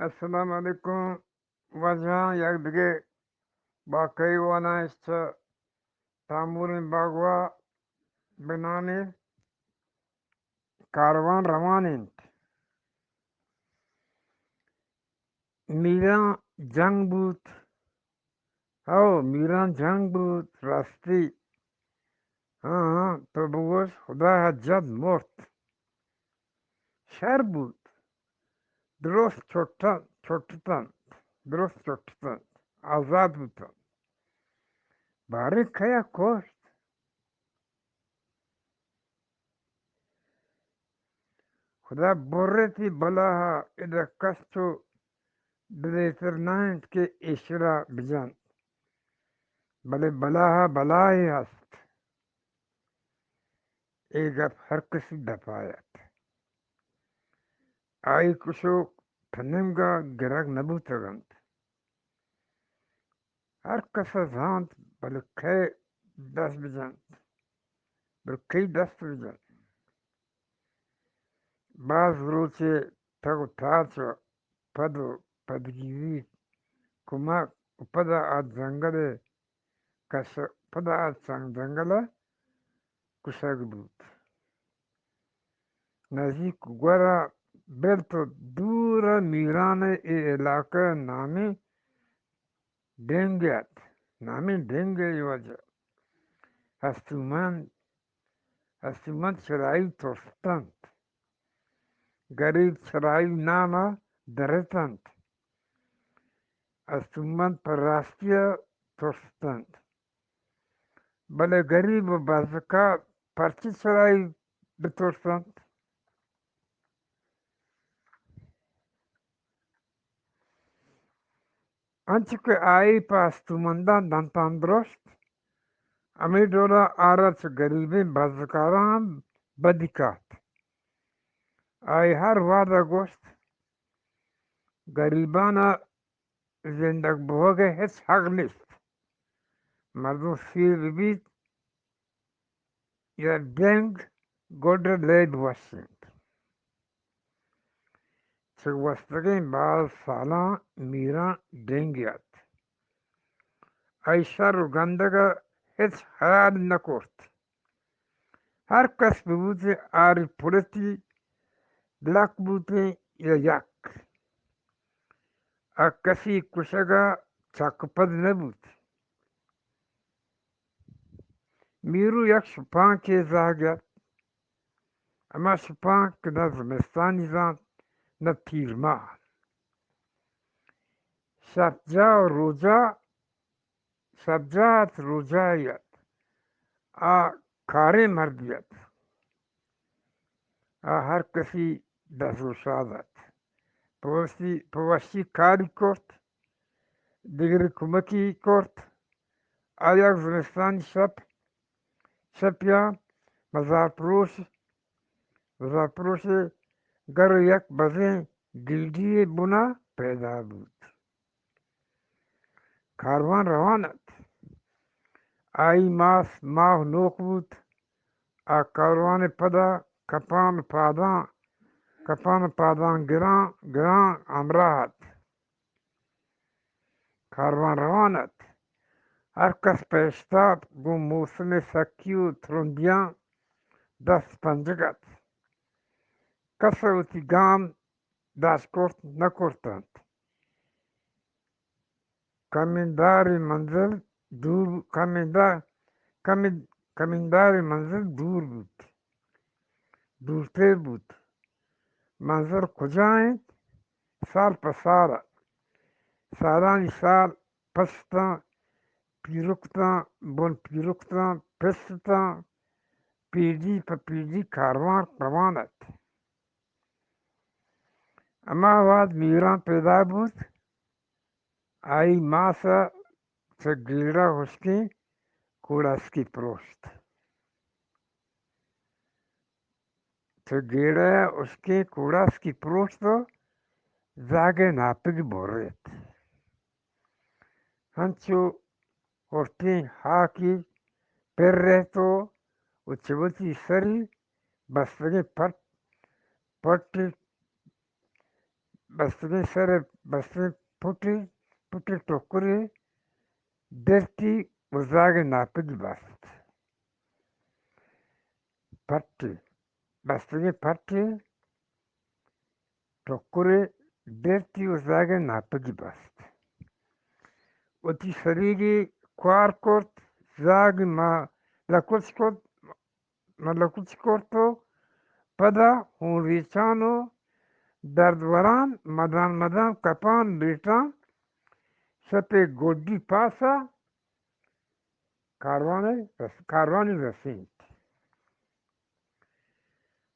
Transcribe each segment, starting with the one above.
السلام علیکم وجہ یک دیگه باقی وانا است تامور باغوا بنانی کاروان روانند میران جنگ بود میران جنگ بود راستی تو بگوش خدا حجت مرد شر بود درست چرتتن درست چرتتن آزاد بودن باری کیا کشت خدا برتی بلاها اذا کستو بلیترنایند که اشرا بجن بله بلاها بلایی است ای گپ هر کسی دپاید آئی کشو پنمگا گرگ نبوتگند هر کس زاند بله که دست بجن بله کی دست بجن باز روچه تگو تاچو پدو پدگیری کمک پدا آد زنگل کس پدا آد زنگل کشک بود نزدیک گورا بالتو دور میران ای علاقه نامی دنگیت وجه هستومند چرایی ترستند گریب چرایی ناما درتند هستومند پر راستی ترستند بله گریب و بازکا پرچی چرایی بترسند آنچه که آئی پا هستومندان دانتان درست امی دولا آرچ گریبی بازکاران بدیکات آئی هر وادا گوشت گریبانا زندگ بوگه هیچ حق نیست مردم سیر بید یا دنگ گوده لید وشند چه وستگین باز سالان میران دنگیت ای شر و گندگه هیچ خیال نکرد هر کس ببوده آری پولتی بلک بوده یا یک کسی کشگه چاکپد نبود میرو یک شپان که زاگد اما شپان که نه زمستانی زند نه پیرماه شبجات روجایت کاری مردیت هر کسی دست شادت پوستی کاری کرد دیگری کمکی کرد یک زمستانی شپیا مزار پروش گر یک بزن گلدی بنا پیدا بود کاروان روانت آئی ماه نوک بود کاروان پدا کپان پادان گران امراحت کاروان روانت هر کس پیشتاب گو موسم سکیو ترندیان دست پنجگت کس اوتی گام دست کرد نکردند کمینداری منزل دورتر بود منظر کجایند سال پسال سالانی سال پستان پیروکتان بن پیروکتان پستان پیردی پا پیردی کاروان روانت اما وقت میران پیدا بود آئی ماسا چه گیرا ہسکی کوڑاسکی پروشت چه گیرا اسکی کوڑاسکی پروشتو زاگه ناپگ بورید هنچو hortin haki perreto uchibuti sari bastagi patti بستنی سر بستنی پوٹی ٹوکری درتی وزاگ ناپج بست پٹی بستنی پٹی ٹوکری درتی وزاگ ناپج بست وتی سریگی کوار کورت زاگ ما لکوچ کورتو پدا ہون ریچانو دردوران مدان کپان بیٹان سپے گوڈی پاسا کاروانی رسید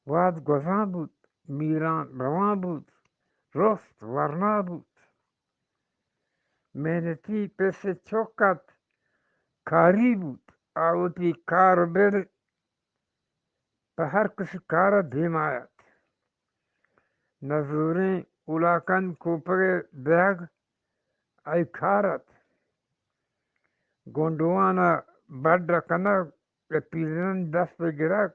واد گزان بود میران روان بود رست ورنا بود محنتی پیسے چوکت کاری بود آوتی کار بر ہر کسی کار دھیم آیت نظوریں اولاکن کوپرے بیگ آئی کھارت گونڈوانا بڑا کنر پیرن دست پہ گرک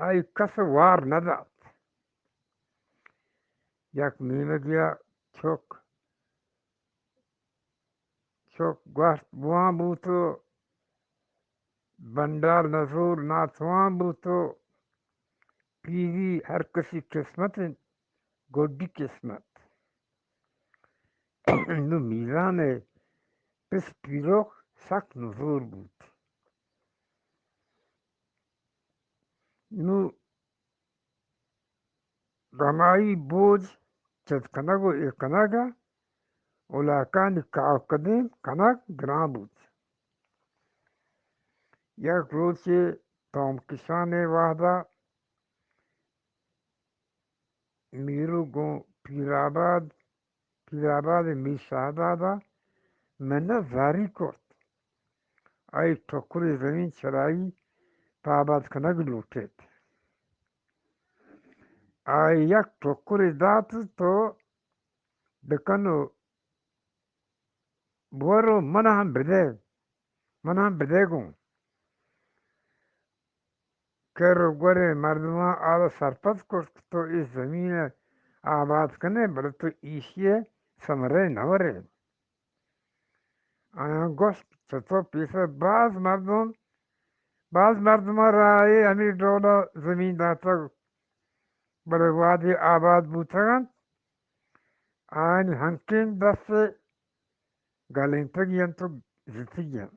آئی کس وار ندات یک نیمه گیا چوک گوشت بوان بوتو بندار نزور ناتوان بوتو پیری ہر کسی قسمت گوڈی قسمت نو میزان پس پیروخ سخت نزور بود نو گمائی بوج چد کنگو ای کنگا اولاکانی کاو قدیم کنگ گران بود یک روچے توم کشان وحدہ میرو گو پیرآباد می شہدادا میں نے زاری کرت آئی ٹھوکری زمین چرائی پاباد کنگ لوٹیت آئی یک ٹھوکری دات تو دکنو بورو من ہم بدے گوں کر گورے مردمان آدھا سرپت کرت تو اس زمین آباد کنے بڑے تو ایشیے سمرے نورے آیا گوشت چطور پیسے بعض مردمان رائے ہمیں ڈولا زمین داتا بڑے وادی آباد بوتگن آئین ہنکین دست سے گلین تگین تو زتگین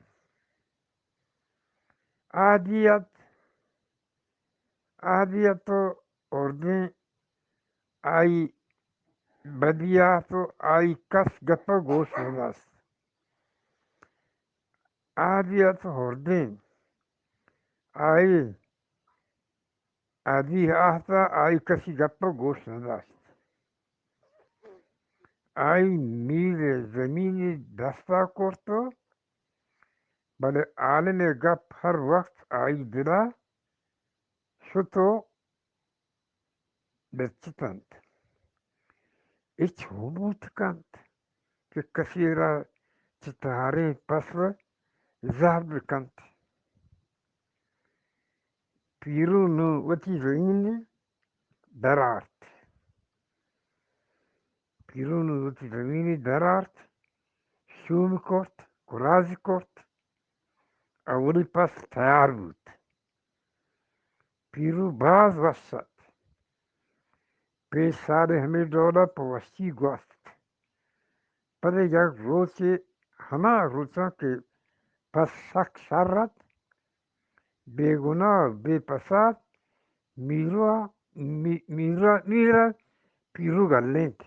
آدیت تو اردیں آئی بدیا تو آئی کس گپا گوش ندست آدیت اردیں آدی آہتا آئی کسی گپا گوش ندست آئی میرے زمینی دستا کرتو بلے عالم گپ ہر وقت آئی دلا شتو بچتنت اچ ہوبوت کنت کہ کسی را چتہارے پسو زہب کنت پیرو نو وتی زمینی درارت شوم کرت کرازی کرت اولی پس تیار بود پیرو باز وسط پیش سارے ہمیں ڈولا پوستی گوست پدے یک روچے ہما روچا کے پس سخت شرت بے گناہ بے پسات میرا پیرو گلینت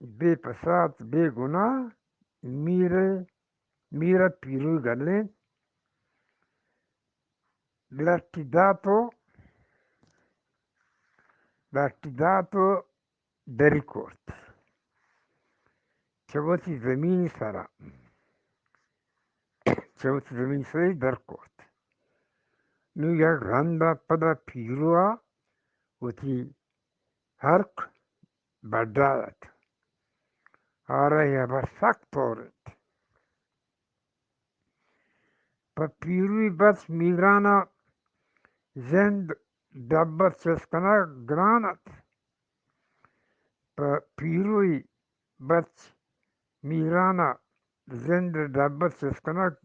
بے پسات بے گناہ میرا پیرو گلینت لٹی داتو دری کرد چوتی زمین سری در کرد نو یک رندا پدا پیروا وتی حرق بردارت آره یا بر سخت پورت پا پیروی بس میرانا زند dabbat seskana granat, pirui bach mirana zende dabbat seskana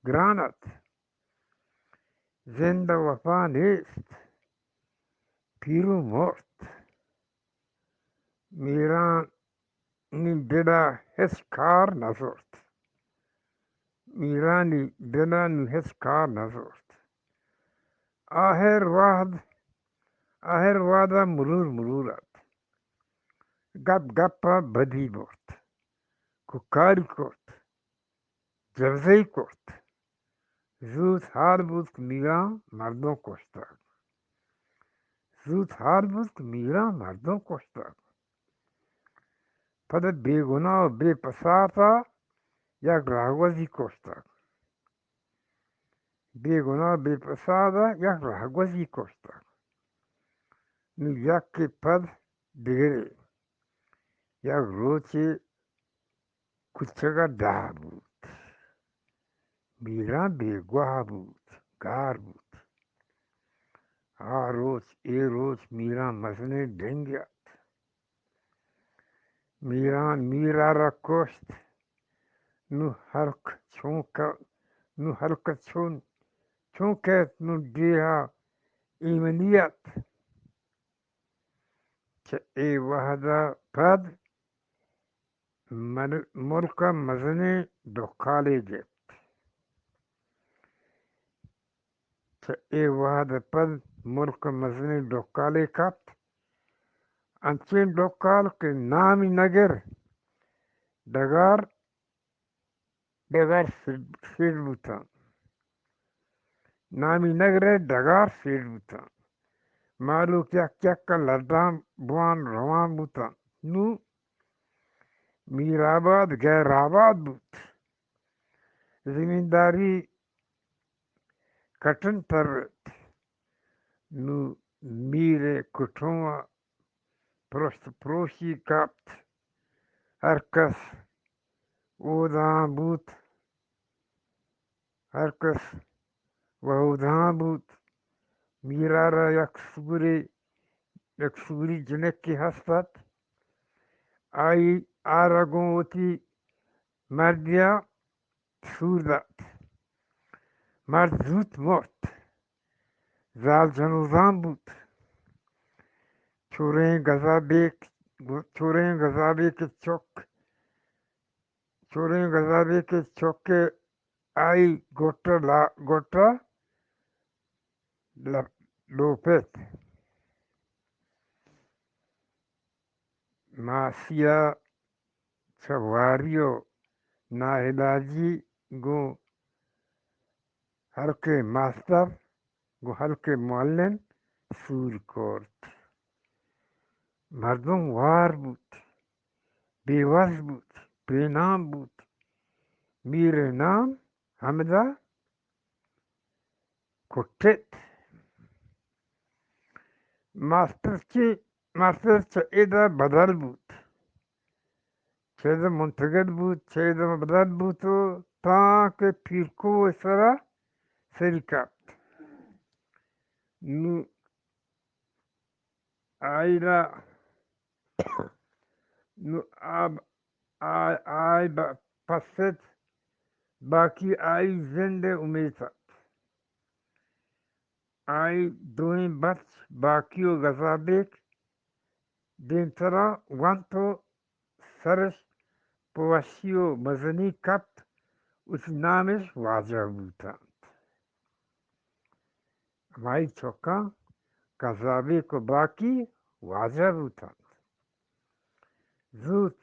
granat, zende wafan ist, piru mort, miran ni deda heskar nazort, mirani deda ni heskar nazort. آخر وعده مرورات گپا بدی برد کاری کرد جبزهی کرد زود حال بود که میران مردم کشتند پس بیگناه و بے پساتا یک راهگذی کشتند یکی پس دیگری یک روچی کوچک ده بود میران بیگواه بود گار بود ای روز میران مسئله دنگیاد میران میرا را کشت نو حرکت چون که نو دیها ایمنیت که ای وحده پد ملک مزنی دخالی جه ملک مزنی دخالی کت انچین دخال که نامی نگر دگار سیر بودن نامی نگره دگار سیر بودن معلوم یک لردان بوان روان بودن نو میرآباد غیر آباد بود زمینداری کٹن ترد نو میره کٹوما پرست پروشی کپت هر کس ودان بود میرا را یک سوری جنکی هستد آرگوتی مردیا سور داد مرد زود مرد زال جنوزان بود چورین گذابی کے چوکے آئی گوٹا لوپت ماسیا چواریو ناہلاجی گو ہلکے ماستر گو ہلکے معلم سور کورت مردم وار بود بیوز بود بینام بود میره نام حمده کتت ماستر چه ایده بدل بود چه ایده منتقل بود چه ایده بدل بود و تا که پیرکو سرا سری کرد نو آیلا نو آی پست باقی آئی زنده امیدت آئی دوین بچ باقی و غذابیک دینترا وانتو سرش پوشی و مزنی کپت اس نامش واجه بودند مائی چوکا غذابیک و باقی واجه بودند زود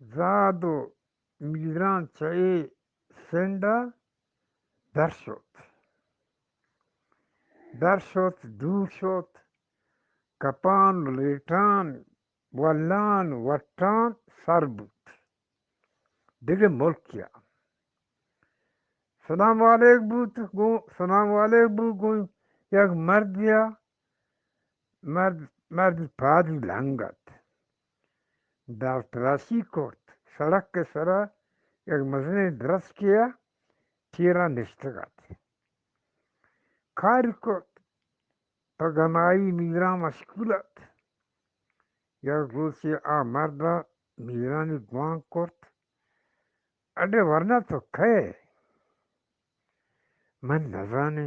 زاد و میران چای سنده در شد دور شد کپان و لیٹان ولان وٹان سر بود دیگه ملکیا سلام علیک بود گو یک مرد پادی لنگد در تراشی کرد سڑک کے سرا یک مزنی درست کیا تیرا نشتگد karikot paganai mira mashkulat ya gusi a marda mirani guan kort ade warna to khe man nazane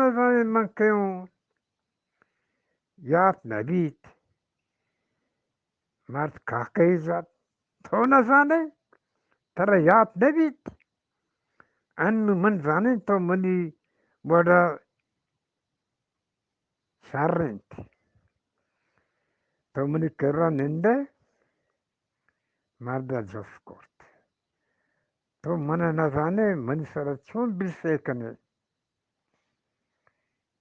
nazane man kyo yat nabit mart kakayzat to nazane tara yat nabit annu man zane to mani wada sharrent to mani kera nende marda joskort to mana nazane mani sara chon bilsekane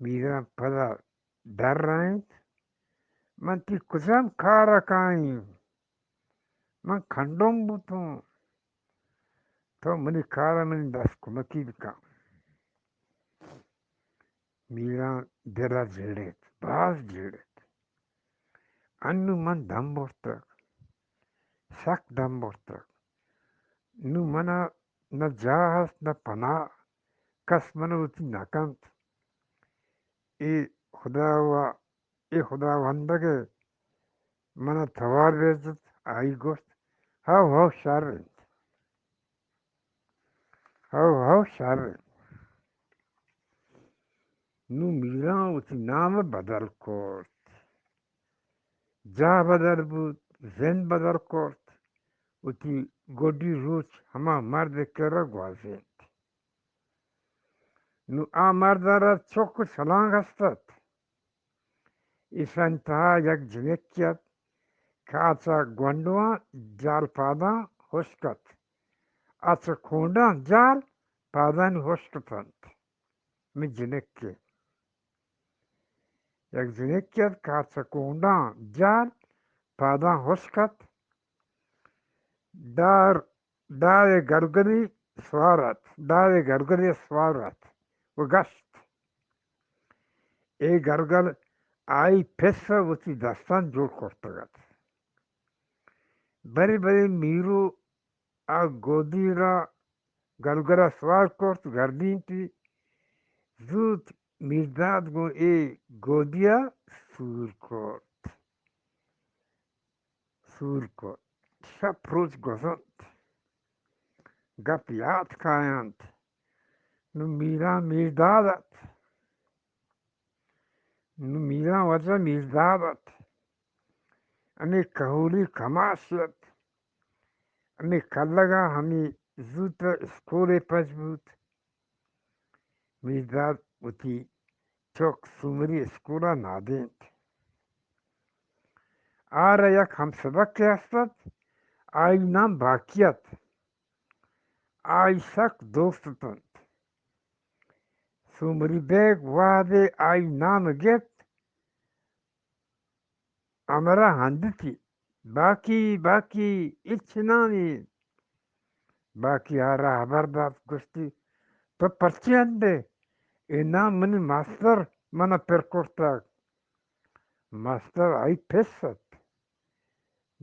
mira pada darraint man ti kusam kara kain man khandom buto to mani kara mani das kumaki bika mira dera jiret bas jiret annu man damborta sak damborta nu mana na jahas na pana kas mana uti nakant e khudawa e khudawandage mana thawar bezat ai gost how sharrent how sharrent nu mira uti nama badal kort ja badal but zen badal kort uti godi ruch hama marde kera gwazet nu a mardara çok salang hastat isanta yak jinekyat kaça gwandua jal pada hoşkat aça kondan jal padan hoşkatant mi jinekki yak jinekyat kaça kondan jal padan hoşkat dar dare gargari svarat و گشت ای گرگل آئی پسا وچی داستان جوڑ کرتگت بری بری میرو آ گودی را گرگرا سوار کرت گردین تی زود میرداد گو ای گودیا سور کرت شب روز گذند گپ یاد کایند نو میرا میردادت نو میرا وجه میردادت امی کهولی کماشیت امی کلگا همی زود اسکول پس بود میرداد وتی چوک سومری اسکولا نادیند آره یک هم سبق که هستد آی نام باکیت آی سک دوستتند سومری بیگ واده آی نام گت امرا هندتی باکی اچنانی باکی آرا haberdad گشتی تو پرچی هنده اینا منی ماستر منا پرکورتاک ماستر آی پسد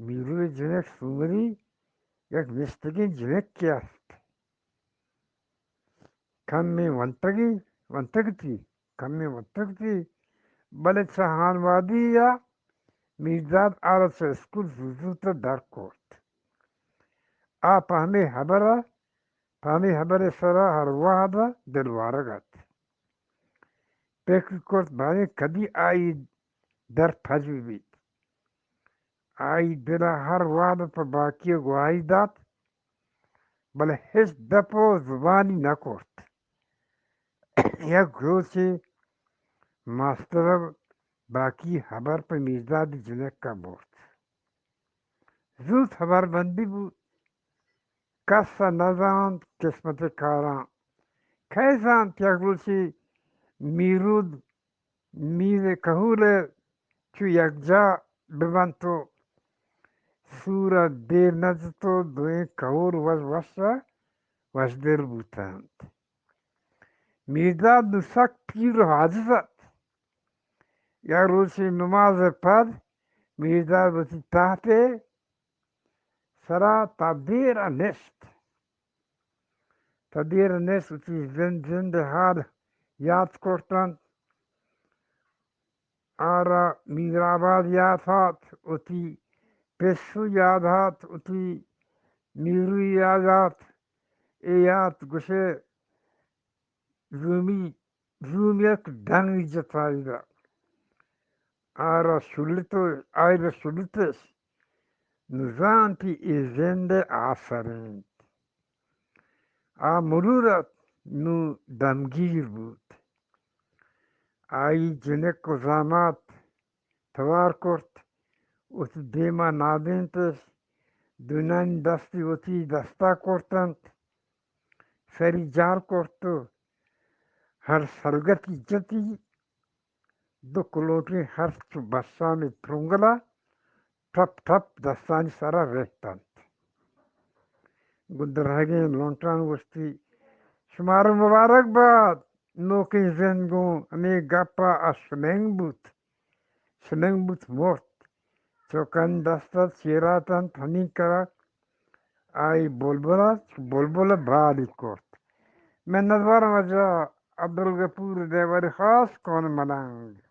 میروی جنک سومری یک مستگین جنک کی است کمی ونتگتی بله چهان وادی یا میرداد آرس اسکول زوزوتا در کرد پهمی habere سرا هر واحدا دلوارگت فکر کرد بانی کدی آئی در پجوی بید آئی دلا هر واحدا پا باکی گواهی داد بله هیچ دپو زبانی نکرد یک روزی ماستر باکی خبر پا میرداد جنک کا برد زود خبر بندی بود کسا نزاند قسمت کاران کیساند یک روزی میرود میر کهول چو یک جا ببند سورا دیر نزدو دوی کهول وزدر بودند میرداد نسک پیر و حاجزد یک روزی نماز پد میرداد بسی تحت سرا تا دیر نشت تدیر نس اتی زند حال یاد کرتن آرا میرآباد یاد هات اتی پسو یاد هات اتی میرو یاد هات ایات گوشه زومیت دنگ جتایدا آرا شلتو آیرا شلتش نزانتی زنده آفرین مرورت نو دمگیر بود آئی جنک و زامات توار کرد ات دیما نادینتش دونان دستی اتی دستا کردند سری جار کرد هر سرگتی جتی دو کلوٹی ہر چو بسانی پرنگلا ٹپ ٹپ دستانی سارا رہتند گدرہگین لونٹان وستی شمار مبارک باد نوکی زنگو امی گپا شننگ بوت مرت چوکن دستا چیراتن تھنی کرا آئی بولبولا بالی کرت میں ندوار وجہ عبدالغفور دیواری خاص کون ملنگ